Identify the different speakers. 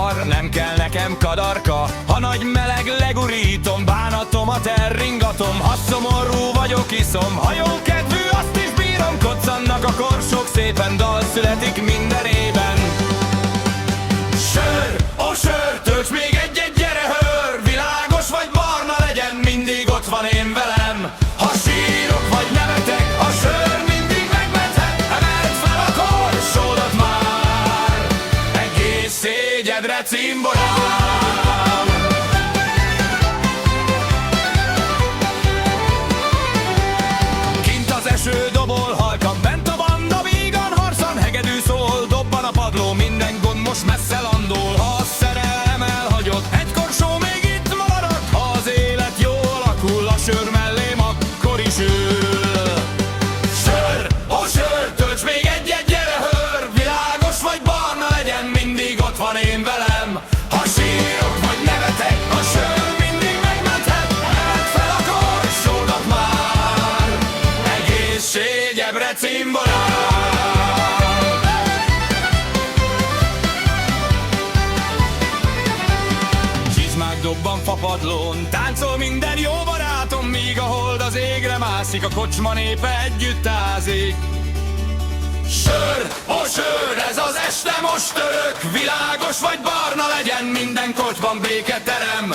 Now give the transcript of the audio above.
Speaker 1: szar, nem kell nekem kadarka. Ha nagy meleg legurítom, bánatomat elringatom. Ha szomorú vagyok, iszom, ha jó kedvű, azt is bírom. Koccannak a korsók, szépen dal születik minden évben. Sör, ó sör, tölts még egy-egy, gyere hör. Világos vagy barna legyen, mindig ott van én velem. Ha sírok vagy nevetek, a sör mindig megmenthet. Emeld fel a korsódat már, egész szégyedre cimborám. Kint az eső dobol halkan, bent a banda vígan harcon. Hegedű szól, dobban a padló, minden gond most messze landol. Ha a szerelem elhagyott, egy korsó még itt maradhat. Ha az élet jól alakul, a sör mellém akkor is ül. Sör, ó sör, tölts még egy-egy, gyere hör. Világos vagy barna legyen, mindig ott van én velem. Ha sírok vagy nevetek, a sör mindig megmenthet. Emeld fel a korsódat már, egészségedre cimborám. Csizmák dobban fapadlón, táncol minden jó barátom, míg a hold az égre mászik, a kocsma népe együtt ázik. Sör, ó sör, ez az este most örök. Világos vagy barna legyen, minden kocsban béketerem.